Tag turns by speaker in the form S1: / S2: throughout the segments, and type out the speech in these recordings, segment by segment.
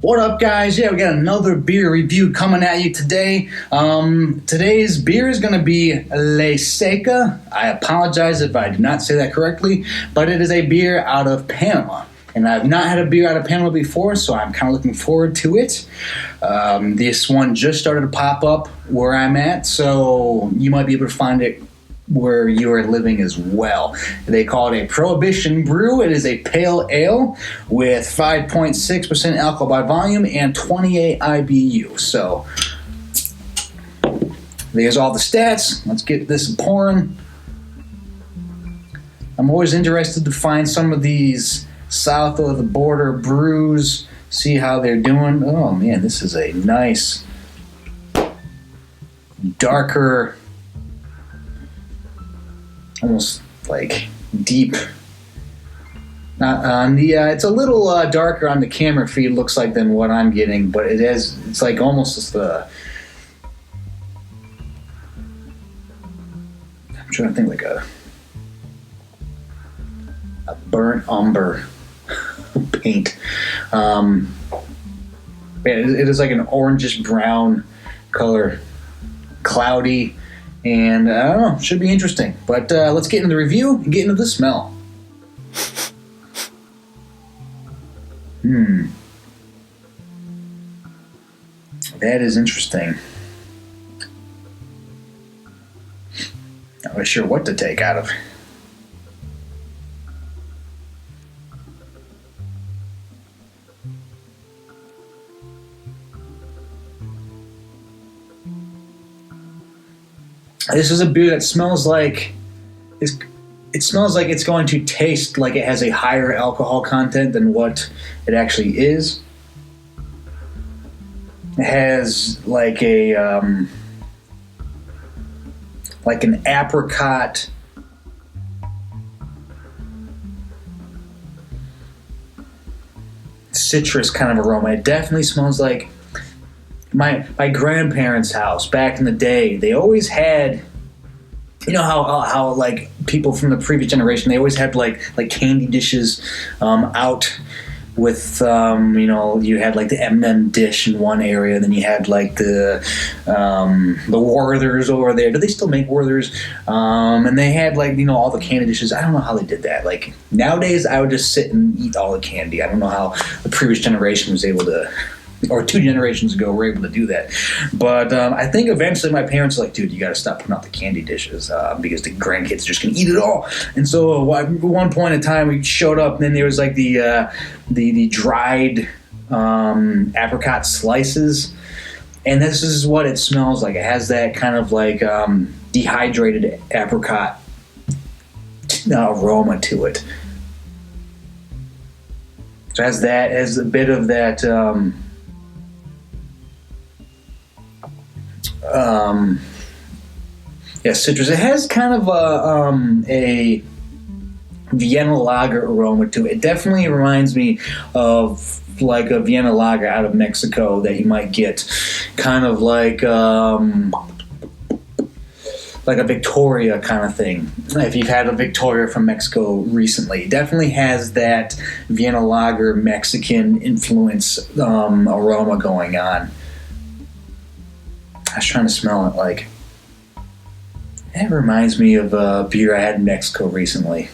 S1: What up, guys? Yeah, we got another beer review coming at you today. Today's beer is going to be Ley Seca. I apologize if I did not say that correctly, but it is a beer out of Panama. And I've not had a beer out of Panama before, so I'm kind of looking forward to it. This one just started to pop up where I'm at, so you might be able to find it where you are living as well. They call it a Prohibition brew. It is a pale ale with 5.6% alcohol by volume and 28 IBU. So there's all the stats. Let's get this pouring. I'm always interested to find some of these south of the border brews, see how they're doing. Oh man, this is a nice darker, almost like deep. Not on the. It's a little darker on the camera feed. Looks like than what I'm getting, but it is. It's like almost just the. I'm trying to think like a burnt umber paint. Yeah, it is like an orangish brown color, cloudy. And I don't know, should be interesting. But let's get into the review and get into the smell. That is interesting. Not really sure what to take out of. This is a beer that smells like it smells like it's going to taste like it has a higher alcohol content than what it actually is. It has like an apricot citrus kind of aroma. It definitely smells like my grandparents' house back in the day. They always had, you know how like people from the previous generation, they always had like candy dishes out with you had like the M&M dish in one area, then you had like the Werther's over there. Do they still make Werther's? And they had like all the candy dishes. I don't know how they did that. Like nowadays, I would just sit and eat all the candy. I don't know how the previous generation was able to, or 2 generations ago, were able to do that. But I think eventually my parents were like, dude, you got to stop putting out the candy dishes because the grandkids are just going to eat it all. And so at one point in time, we showed up, and then there was like the dried apricot slices. And this is what it smells like. It has that kind of like dehydrated apricot aroma to it. So it has a bit of that... citrus. It has kind of a Vienna lager aroma to it. It definitely reminds me of like a Vienna lager out of Mexico that you might get, kind of like a Victoria kind of thing. If you've had a Victoria from Mexico recently, it definitely has that Vienna lager Mexican influence aroma going on. I was trying to smell it like... It reminds me of a beer I had in Mexico recently.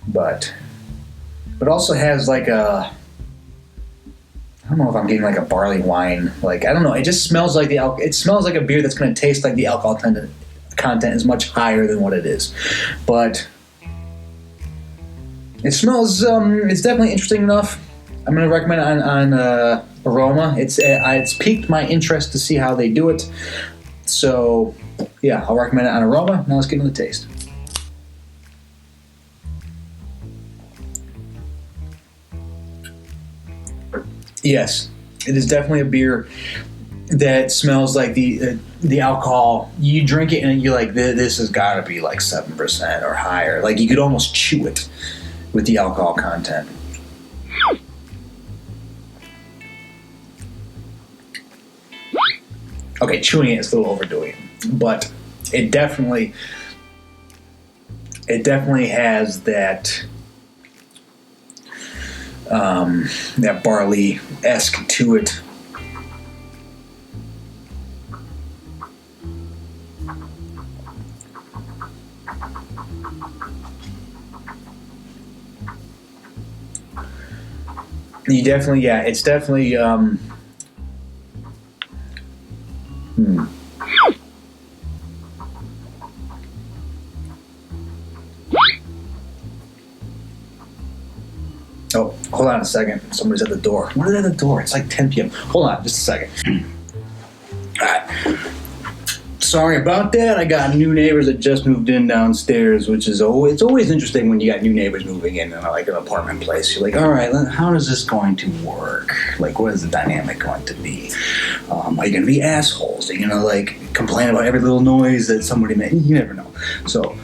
S1: But also has like a... I don't know if I'm getting like a barley wine. Like, I don't know. It just smells like it smells like a beer that's going to taste like the alcohol content is much higher than what it is. But it smells... it's definitely interesting enough. I'm going to recommend it on aroma. It's piqued my interest to see how they do it. So, yeah, I'll recommend it on aroma. Now let's get into the taste. Yes, it is definitely a beer that smells like the alcohol. You drink it and you're like, this has got to be like 7% or higher. Like you could almost chew it with the alcohol content. Okay, chewing it is a little overdoing it, but it definitely has that that barley-esque to it. You definitely, yeah, it's definitely, Oh, hold on a second. Somebody's at the door. What is at the door? It's like 10 p.m. Hold on, just a second. All right. Sorry about that. I got new neighbors that just moved in downstairs, which is it's always interesting when you got new neighbors moving in like an apartment place. You're like, all right, how is this going to work? Like, what is the dynamic going to be? Are you going to be assholes? Are you going to like complain about every little noise that somebody made? You never know. So,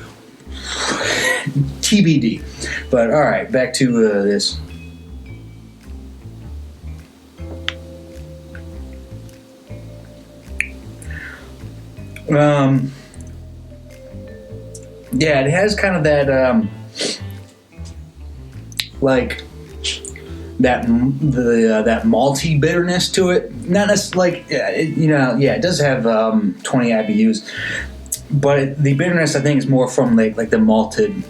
S1: TBD. But all right, back to this. Yeah, it has kind of that, like that that malty bitterness to it. Not necessarily like it does have 20 IBUs, but the bitterness I think is more from like the malted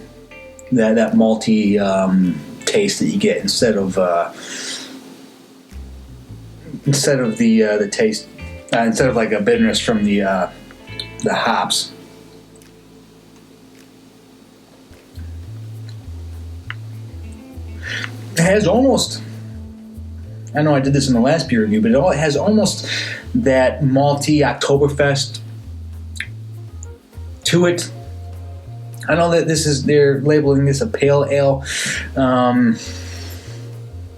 S1: that malty taste that you get instead of the taste instead of like a bitterness from the hops. It has almost, I know I did this in the last beer review, but it has almost that malty Oktoberfest to it. I know that they're labeling this a pale ale. I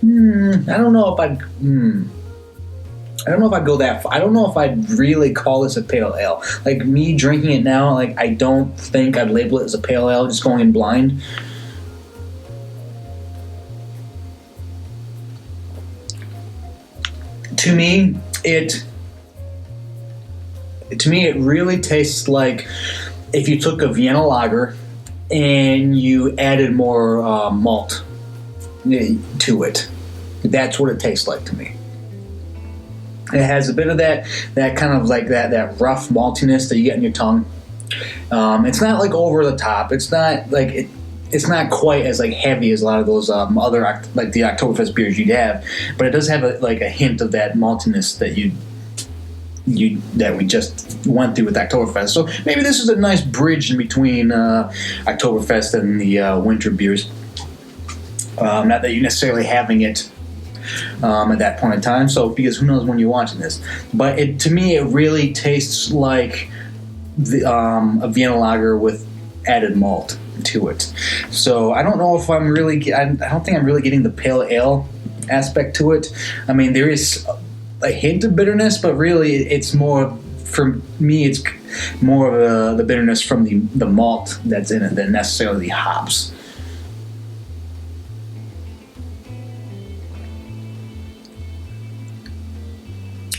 S1: don't know if I'd go that far. I don't know if I'd really call this a pale ale. Like me drinking it now, like I don't think I'd label it as a pale ale, just going in blind. To me, it really tastes like if you took a Vienna lager and you added more malt to it. That's what it tastes like to me. It has a bit of that kind of like that rough maltiness that you get in your tongue. It's not like over the top. It's not like it's not quite as like heavy as a lot of those other like the Oktoberfest beers you'd have, but it does have a hint of that maltiness that that we just went through with Oktoberfest. So maybe this is a nice bridge in between Oktoberfest and the winter beers. Not that you're necessarily having it at that point in time. So because who knows when you're watching this, but to me it really tastes like a Vienna lager with added malt to it. So I don't know if I'm really. I don't think I'm really getting the pale ale aspect to it. I mean, there is a hint of bitterness, but really, it's more for me. It's more of the bitterness from the malt that's in it than necessarily the hops.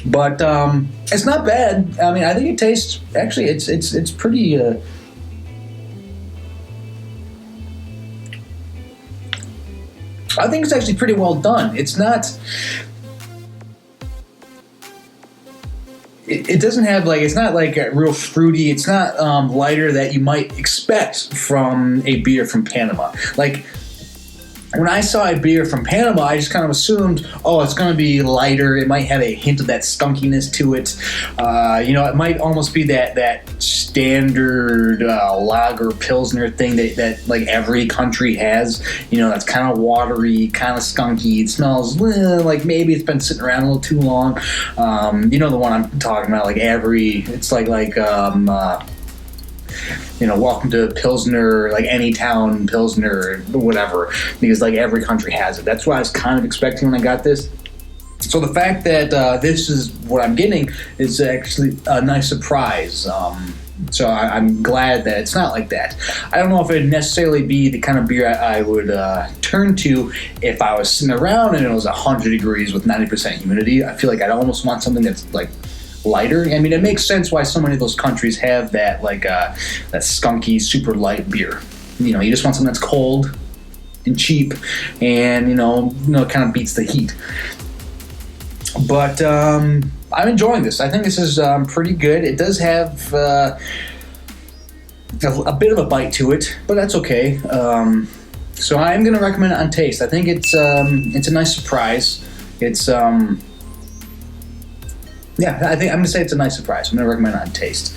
S1: But it's not bad. I mean, I think it tastes. Actually, it's pretty. I think it's actually pretty well done. It's not. It doesn't have it's not like a real fruity. It's not lighter that you might expect from a beer from Panama. Like when I saw a beer from Panama, I just kind of assumed, it's going to be lighter. It might have a hint of that skunkiness to it. It might almost be that standard lager pilsner thing that like every country has. That's kind of watery, kind of skunky. It smells like maybe it's been sitting around a little too long. The one I'm talking about. It's like welcome to Pilsner, like any town Pilsner, whatever, because like every country has it. That's what I was kind of expecting when I got this. So the fact that this is what I'm getting is actually a nice surprise. So I'm glad that it's not like that. I don't know if it'd necessarily be the kind of beer I would turn to if I was sitting around and it was 100 degrees with 90% humidity. I feel like I'd almost want something that's like lighter. I mean, it makes sense why so many of those countries have that that skunky, super light beer. You just want something that's cold and cheap, and kind of beats the heat. But I'm enjoying this. I think this is pretty good. It does have a bit of a bite to it, but that's okay. So I'm going to recommend it on taste. I think it's a nice surprise. It's I think I'm going to say it's a nice surprise. I'm going to recommend it on taste.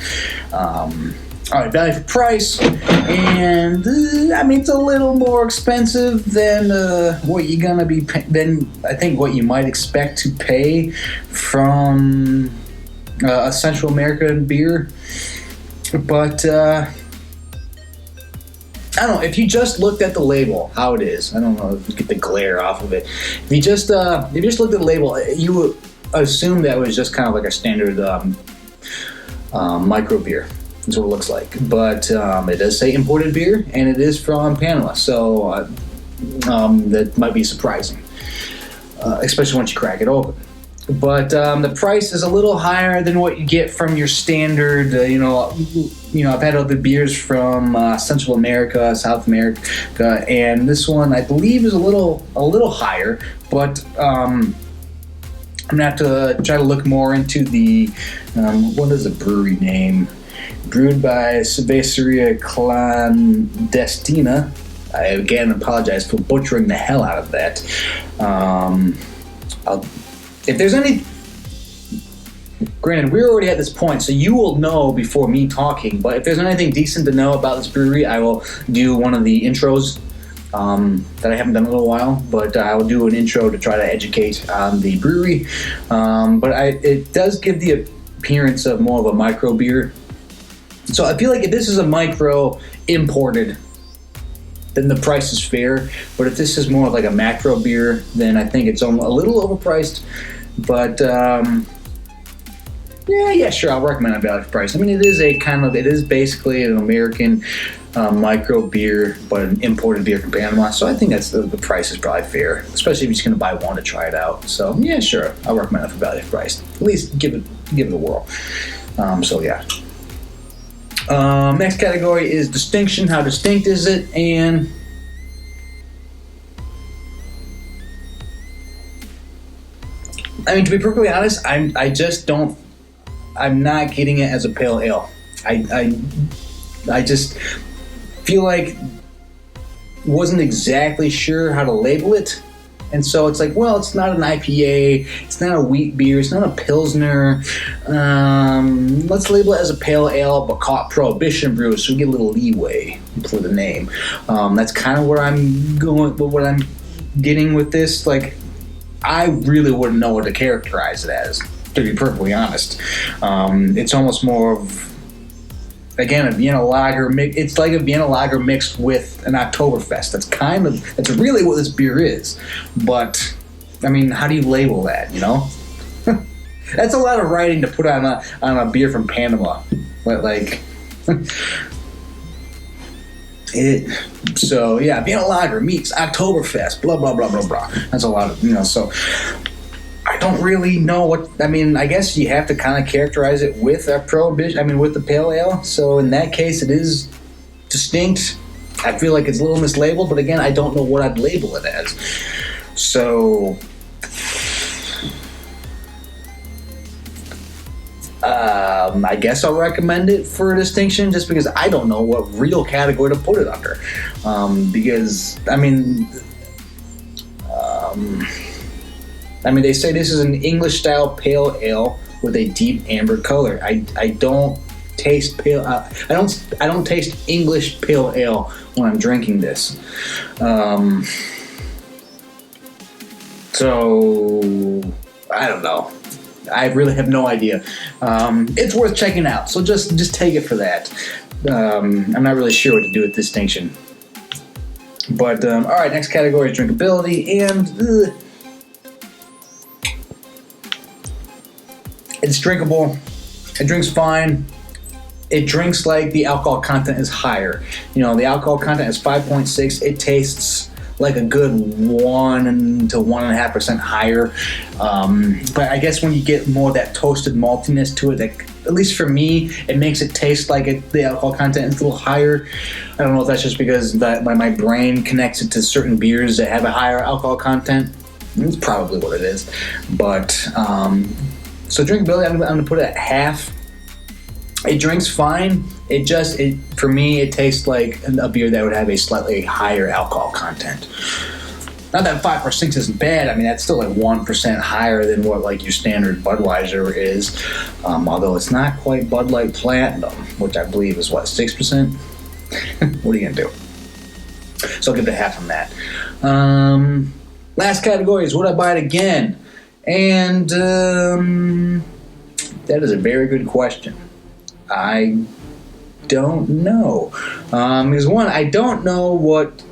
S1: All right, value for price, and it's a little more expensive than what you're gonna be than I think what you might expect to pay from a Central American beer. But I don't know, if you just looked at the label, how it is. I don't know if you get the glare off of it. If you just looked at the label, you would assume that it was just kind of like a standard micro beer. That's what it looks like. But it does say imported beer, and it is from Panama, so that might be surprising, especially once you crack it open. But the price is a little higher than what you get from your standard. I've had other beers from Central America, South America, and this one I believe is a little higher. But I'm gonna have to try to look more into the what is the brewery name? Brewed by Cerveceria Clandestina. I again apologize for butchering the hell out of that. If there's any, granted, we're already at this point, so you will know before me talking. But if there's anything decent to know about this brewery, I will do one of the intros that I haven't done in a little while. But I will do an intro to try to educate on the brewery. But it does give the appearance of more of a micro beer. So I feel like if this is a micro imported, then the price is fair. But if this is more like a macro beer, then I think it's a little overpriced. But sure, I'll recommend a value price. It is basically an American micro beer, but an imported beer from Panama. So I think that's the price is probably fair, especially if you're just going to buy one to try it out. So yeah, sure, I'll recommend it for value price. At least give it a whirl. Next category is distinction. How distinct is it? And to be perfectly honest, I'm not getting it as a pale ale. I just feel like wasn't exactly sure how to label it. And so it's like, well, it's not an IPA, it's not a wheat beer, it's not a Pilsner. Let's label it as a pale ale, but call it Prohibition Brew, so we get a little leeway for the name. That's kind of where I'm going, what I'm getting with this. Like, I really wouldn't know what to characterize it as, to be perfectly honest. It's almost more of, again, a Vienna lager. It's like a Vienna lager mixed with an Oktoberfest. That's really what this beer is. But how do you label that? That's a lot of writing to put on a beer from Panama. But So yeah, Vienna lager meets Oktoberfest. Blah blah blah blah blah. That's a lot of So I don't really know what. I guess you have to kind of characterize it with a Prohibition. With the pale ale. So in that case, it is distinct. I feel like it's a little mislabeled, but again, I don't know what I'd label it as. So I guess I'll recommend it for a distinction, just because I don't know what real category to put it under. They say this is an English-style pale ale with a deep amber color. I don't taste pale. I don't taste English pale ale when I'm drinking this. So I don't know. I really have no idea. It's worth checking out. So just take it for that. I'm not really sure what to do with distinction. But all right, next category is drinkability, and it's drinkable. It drinks fine. It drinks like the alcohol content is higher. The alcohol content is 5.6. It tastes like a good 1 to 1.5% higher. But I guess when you get more of that toasted maltiness to it, that, at least for me, it makes it taste like the alcohol content is a little higher. I don't know if that's just because my brain connects it to certain beers that have a higher alcohol content. It's probably what it is. But, so drinkability, I'm going to put it at half. It drinks fine. For me, it tastes like a beer that would have a slightly higher alcohol content. Not that 5 or 6 isn't bad. I mean, that's still like 1% higher than what like your standard Budweiser is. Although it's not quite Bud Light Platinum, which I believe is what, 6%? What are you gonna do? So I'll give it a half on that. Last category is would I buy it again? And that is a very good question. I don't know. Because one, I don't know what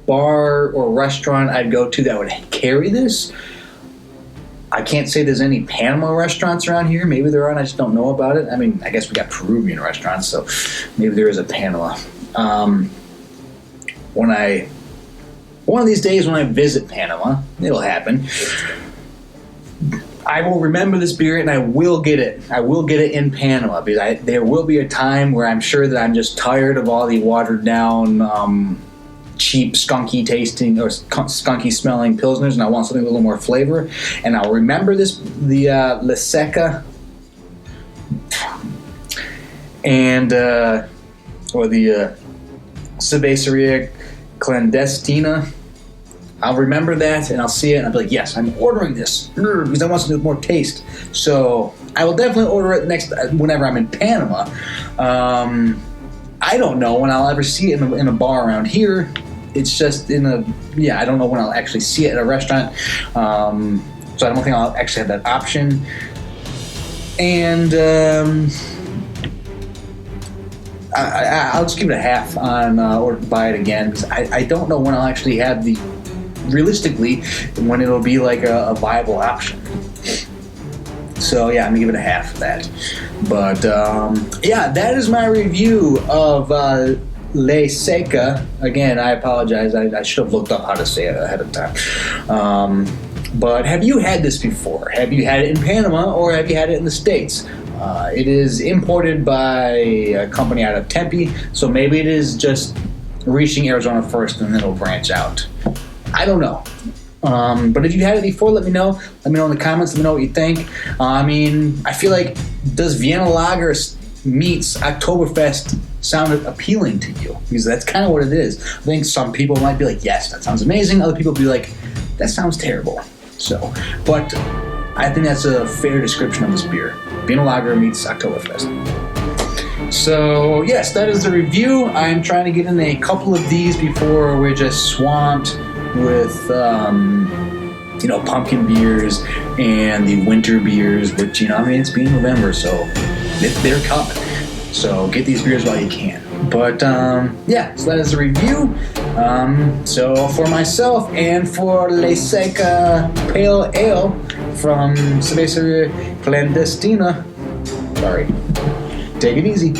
S1: bar or restaurant I'd go to that would carry this. I can't say there's any Panama restaurants around here. Maybe there are, and I just don't know about it. I mean, I guess we got Peruvian restaurants, so maybe there is a Panama. One of these days when I visit Panama, it'll happen, I will remember this beer and I will get it. I will get it in Panama because there will be a time where I'm sure that I'm just tired of all the watered down, cheap, skunky tasting or skunky smelling pilsners, and I want something with a little more flavor. And I'll remember the Ley Seca and or the Cerveceria Clandestina. I'll remember that, and I'll see it, and I'll be like, yes, I'm ordering this, because I want something with more taste. So I will definitely order it whenever I'm in Panama. I don't know when I'll ever see it in a bar around here. It's just I don't know when I'll actually see it at a restaurant. So I don't think I'll actually have that option. And I'll just give it a half on or buy it again, because I don't know when I'll actually have realistically, when it'll be like a viable option. So yeah, I'm gonna give it a half of that. But that is my review of Ley Seca. Again, I apologize. I should have looked up how to say it ahead of time. But have you had this before? Have you had it in Panama, or have you had it in the States? It is imported by a company out of Tempe, so maybe it is just reaching Arizona first and then it'll branch out. I don't know. But if you had it before, let me know. Let me know in the comments. Let me know what you think. I mean, I feel like, does Vienna Lager meets Oktoberfest sound appealing to you? Because that's kind of what it is. I think some people might be like, yes, that sounds amazing. Other people will be like, that sounds terrible. So, but I think that's a fair description of this beer. Vienna Lager meets Oktoberfest. So, yes, that is the review. I'm trying to get in a couple of these before we're just swamped with, pumpkin beers and the winter beers, which, it's being November, so they're coming. So get these beers while you can. But, so that is the review. So for myself and for Ley Seca Pale Ale from Cerveceria Clandestina, take it easy.